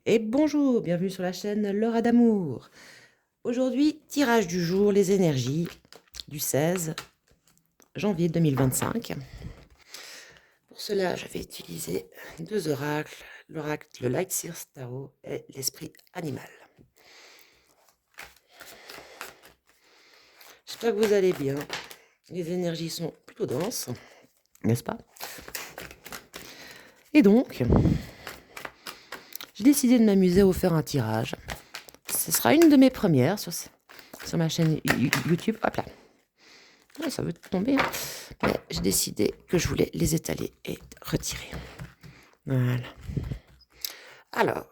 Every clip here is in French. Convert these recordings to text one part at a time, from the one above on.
Et bonjour, bienvenue sur la chaîne Laura d'amour. Aujourd'hui, tirage du jour, les énergies du 16 janvier 2025. Pour cela, je vais utiliser deux oracles, l'oracle, le Light Seers Tarot et l'esprit animal. J'espère que vous allez bien. Les énergies sont plutôt denses, n'est-ce pas? Et donc, j'ai décidé de m'amuser à vous faire un tirage. Ce sera une de mes premières sur ma chaîne YouTube. Hop là. Ouais, ça veut tomber. Hein. Mais j'ai décidé que je voulais les étaler et retirer. Voilà. Alors,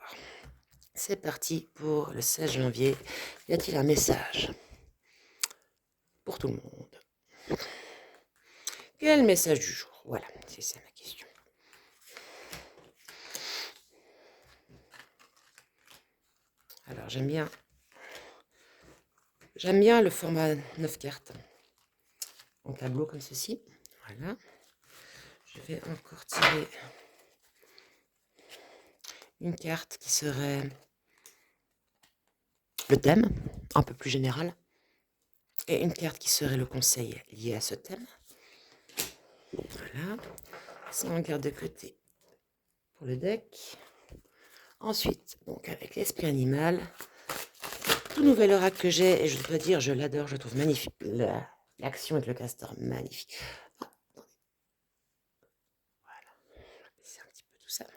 c'est parti pour le 16 janvier. Y a-t-il un message pour tout le monde? Quel message du jour? Voilà, c'est ça ma question. Alors, j'aime bien le format 9 cartes en tableau comme ceci. Voilà. Je vais encore tirer une carte qui serait le thème, un peu plus général, et une carte qui serait le conseil lié à ce thème. Voilà. Ça, on garde de côté pour le deck. Ensuite, donc avec l'esprit animal, tout nouvel oracle que j'ai, et je dois dire, je l'adore, je le trouve magnifique. L'action avec le castor, magnifique. Ah, attendez. Voilà, on va baisser un petit peu tout ça.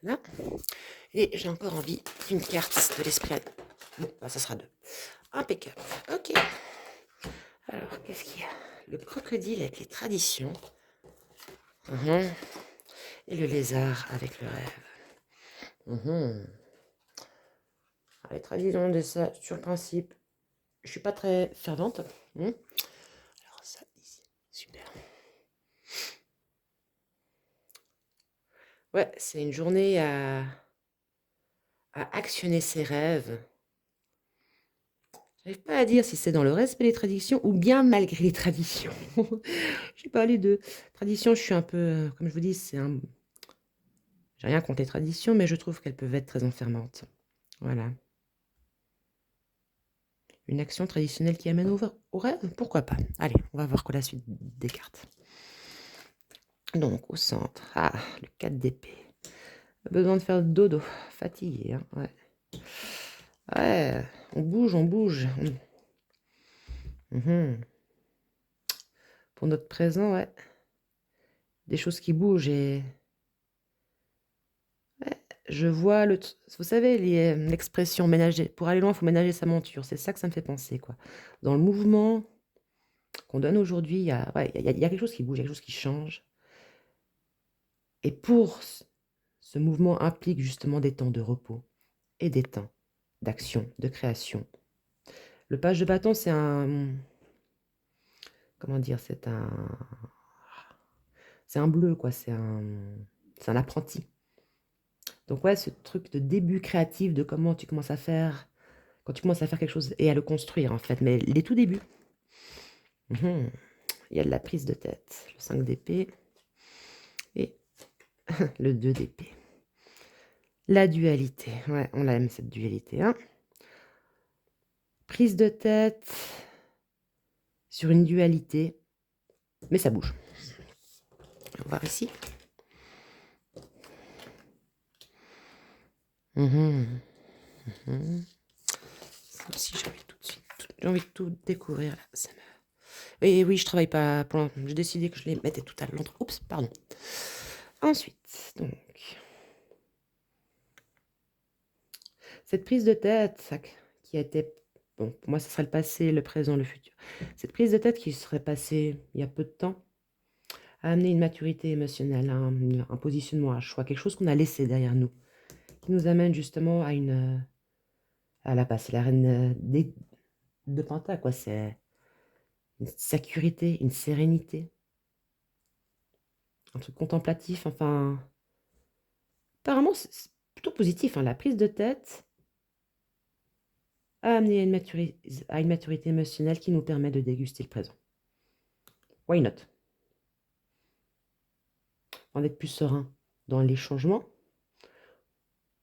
Voilà. Et j'ai encore envie d'une carte de l'esprit animal. Bon, bah, ça sera deux. Impeccable. Ok. Alors, qu'est-ce qu'il y a? Le crocodile avec les traditions. Et le lézard avec le rêve. Les traditions de ça, sur le principe, je suis pas très fervente. Alors ça, ici, super. Ouais, c'est une journée à actionner ses rêves. J'arrive pas à dire si c'est dans le respect des traditions ou bien malgré les traditions. Je sais pas, les deux. Traditions, je suis un peu, comme je vous dis, j'ai rien contre les traditions, mais je trouve qu'elles peuvent être très enfermantes. Voilà. Une action traditionnelle qui amène au rêve? Pourquoi pas? Allez, on va voir quoi la suite des cartes. Donc, au centre, le 4 d'épée. Besoin de faire dodo, fatigué, hein, ouais. Ouais, on bouge, on bouge. Pour notre présent, ouais. Des choses qui bougent et... Ouais, je vois vous savez, l'expression ménager. Pour aller loin, il faut ménager sa monture. C'est ça que ça me fait penser, quoi. Dans le mouvement qu'on donne aujourd'hui, il y a quelque chose qui bouge, il y a quelque chose qui change. Et pour ce mouvement implique justement des temps de repos et des temps d'action, de création. Le page de bâton, c'est un... Comment dire? C'est un bleu, quoi. C'est un apprenti. Donc ouais, ce truc de début créatif, de comment tu commences à faire... Quand tu commences à faire quelque chose et à le construire, en fait. Mais les tout débuts. Il y a de la prise de tête. Le 5 d'épée. Et le 2 d'épée. La dualité. Ouais, on l'aime, cette dualité. Hein. Prise de tête sur une dualité. Mais ça bouge. On va voir ici. Ça aussi, j'ai envie tout de suite. J'ai envie de tout découvrir. Ça me... Et oui, je travaille pas pour l'instant. J'ai décidé que je les mettais tout à l'entre. Oups, pardon. Ensuite, donc... Cette prise de tête, ça, qui a été... Bon, pour moi, ce serait le passé, le présent, le futur. Cette prise de tête qui serait passée il y a peu de temps a amené une maturité émotionnelle, un positionnement, un choix, quelque chose qu'on a laissé derrière nous, qui nous amène justement à une... à la passe. C'est la reine de Penta, quoi. C'est une sécurité, une sérénité, un truc contemplatif, enfin... Apparemment, c'est plutôt positif, hein, la prise de tête. à amener à une maturité émotionnelle qui nous permet de déguster le présent. Why not? En être plus serein dans les changements.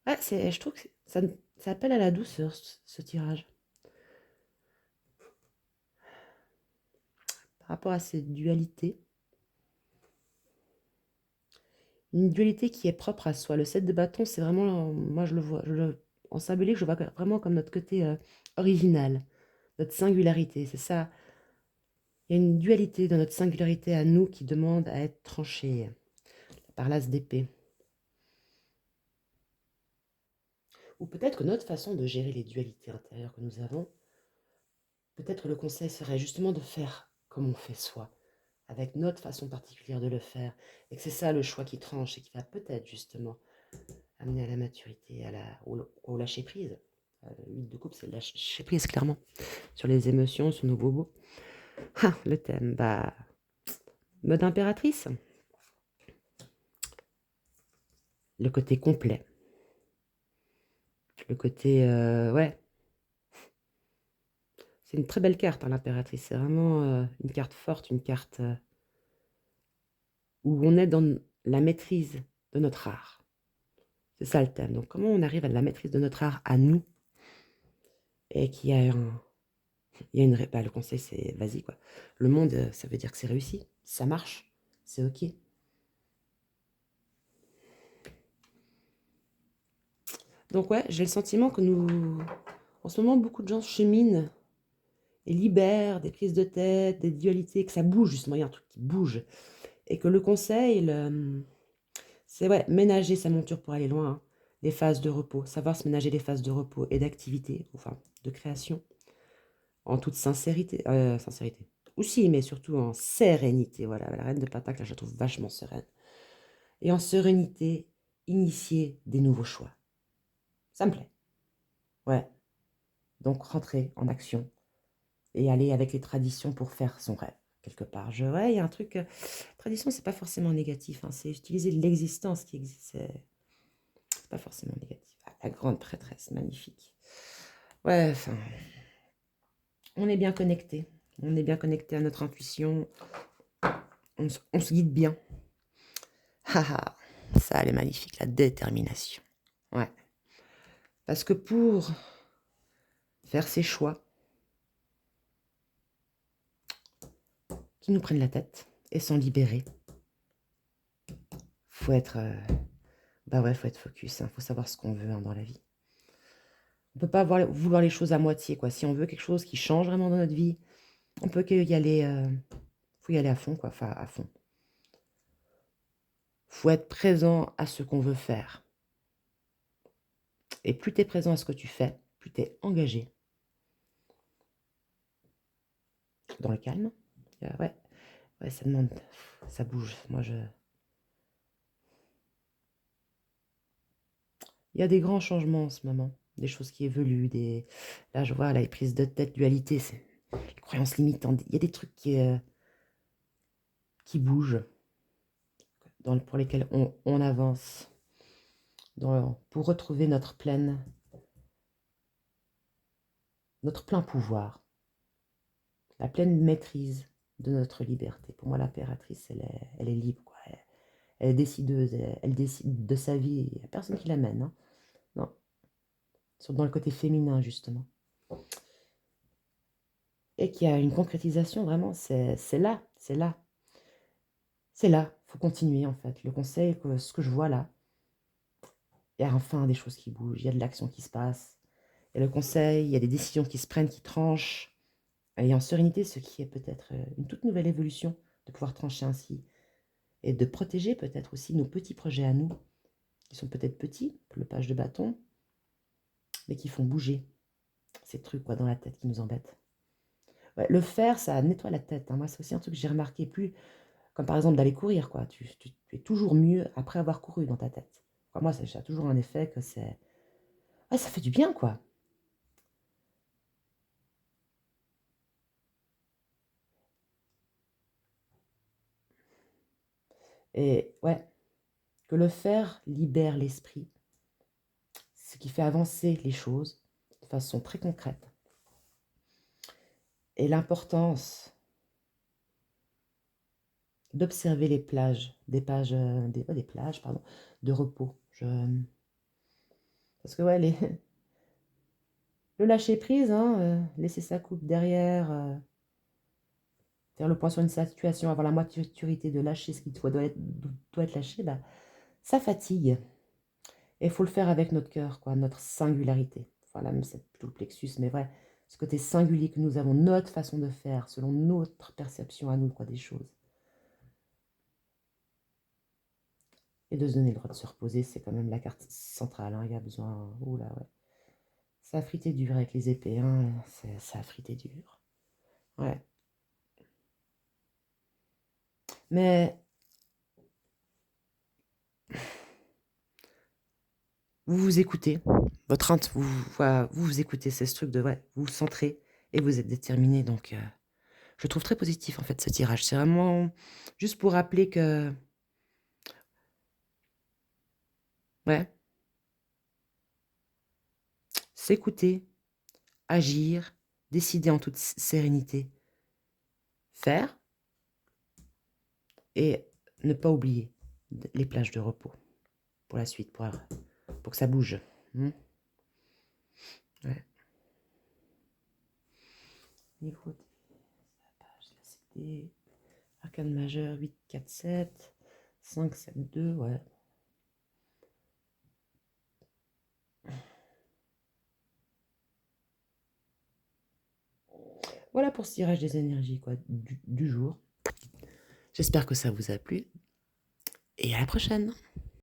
Ah, je trouve que ça appelle à la douceur, ce tirage. Par rapport à cette dualité. Une dualité qui est propre à soi. Le 7 de bâton, c'est vraiment, moi je le vois, en symbolique, je le vois vraiment comme notre côté original, notre singularité. C'est ça. Il y a une dualité dans notre singularité à nous qui demande à être tranchée par l'as d'épée. Ou peut-être que notre façon de gérer les dualités intérieures que nous avons, peut-être le conseil serait justement de faire comme on fait soi, avec notre façon particulière de le faire, et que c'est ça le choix qui tranche et qui va peut-être justement amener à la maturité, au lâcher prise. Le 8 de coupe, c'est le lâcher prise, clairement, sur les émotions, sur nos bobos. Ah, le thème, mode impératrice. Le côté complet. Le côté, ouais. C'est une très belle carte, hein, l'impératrice. C'est vraiment une carte forte, une carte où on est dans la maîtrise de notre art. C'est ça le thème. Donc, comment on arrive à la maîtrise de notre art à nous et qu'il y a le conseil, c'est vas-y, quoi. Le monde, ça veut dire que c'est réussi. Ça marche. C'est OK. Donc, ouais, j'ai le sentiment que en ce moment, beaucoup de gens cheminent et libèrent des prises de tête, des dualités, que ça bouge, justement. Il y a un truc qui bouge. Et que le conseil, c'est ouais, ménager sa monture pour aller loin, hein. Les phases de repos, savoir se ménager des phases de repos et d'activité, enfin de création, en toute sincérité. Aussi, mais surtout en sérénité. Voilà, la reine de Pentacle, là, je la trouve vachement sereine. Et en sérénité, initier des nouveaux choix. Ça me plaît. Ouais. Donc rentrer en action et aller avec les traditions pour faire son rêve, quelque part. Ouais, il y a un truc. Tradition, c'est pas forcément négatif, hein, c'est utiliser l'existence qui existe. C'est pas forcément négatif. Ah, la grande prêtresse, magnifique. Ouais, enfin, on est bien connecté. On est bien connecté à notre intuition. On se guide bien. Haha, ça, elle est magnifique, la détermination. Ouais. Parce que pour faire ses choix qui nous prennent la tête et s'en libérer, faut être, faut être focus. Faut savoir ce qu'on veut, hein, dans la vie. On peut pas vouloir les choses à moitié, quoi. Si on veut quelque chose qui change vraiment dans notre vie, on peut y aller. Faut y aller à fond, quoi. Enfin, à fond. Faut être présent à ce qu'on veut faire. Et plus tu es présent à ce que tu fais, plus tu es engagé. Dans le calme. Ouais, ça demande. Ça bouge. Il y a des grands changements en ce moment. Des choses qui évoluent. Là, je vois, les prises de tête, dualité, c'est les croyances limitantes. Il y a des trucs qui bougent, pour lesquels on avance. Pour retrouver notre plein pouvoir, la pleine maîtrise de notre liberté. Pour moi, l'impératrice, elle est libre, quoi. Elle est décideuse, elle décide de sa vie. Il n'y a personne qui l'amène, hein. Non. Dans le côté féminin, justement. Et qu'il y a une concrétisation, vraiment, c'est là, c'est là. C'est là, il faut continuer, en fait. Le conseil, ce que je vois là, il y a enfin des choses qui bougent, il y a de l'action qui se passe. Et le conseil, il y a des décisions qui se prennent, qui tranchent. Et en sérénité, ce qui est peut-être une toute nouvelle évolution, de pouvoir trancher ainsi. Et de protéger peut-être aussi nos petits projets à nous, qui sont peut-être petits, le page de bâton, mais qui font bouger ces trucs, quoi, dans la tête qui nous embêtent. Ouais, le faire, ça nettoie la tête, hein. Moi, c'est aussi un truc que j'ai remarqué, plus comme par exemple d'aller courir, quoi. Tu es toujours mieux après avoir couru dans ta tête. Enfin, moi, ça a toujours un effet que c'est... Ouais, ça fait du bien, quoi. Et ouais, que le faire libère l'esprit, ce qui fait avancer les choses de façon très concrète. Et l'importance d'observer les plages, des plages, pardon, de repos. Parce que ouais, le lâcher prise, hein, laisser sa coupe derrière, faire le point sur une situation, avoir la maturité de lâcher ce qui doit être lâché, bah, ça fatigue. Et il faut le faire avec notre cœur, quoi, notre singularité. Enfin, là, c'est plutôt le plexus, mais vrai, ce côté singulier que nous avons, notre façon de faire, selon notre perception à nous, quoi, des choses. Et de se donner le droit de se reposer, c'est quand même la carte centrale, hein, il y a besoin... Oh là, ouais. Ça a frité dur avec les épées, hein, ça a frité dur. Ouais. Mais vous vous écoutez, votre voilà, vous écoutez, c'est ce truc de, ouais, vous vous centrez et vous êtes déterminé, donc je trouve très positif en fait ce tirage. C'est vraiment juste pour rappeler que, ouais, s'écouter, agir, décider en toute sérénité, faire et ne pas oublier les plages de repos pour la suite, pour que ça bouge. Ouais. Niveau de la page, là c'était arcane majeur 8, 4, 7, 5, 7, 2, ouais. Voilà pour ce tirage des énergies quoi, du jour. J'espère que ça vous a plu et à la prochaine.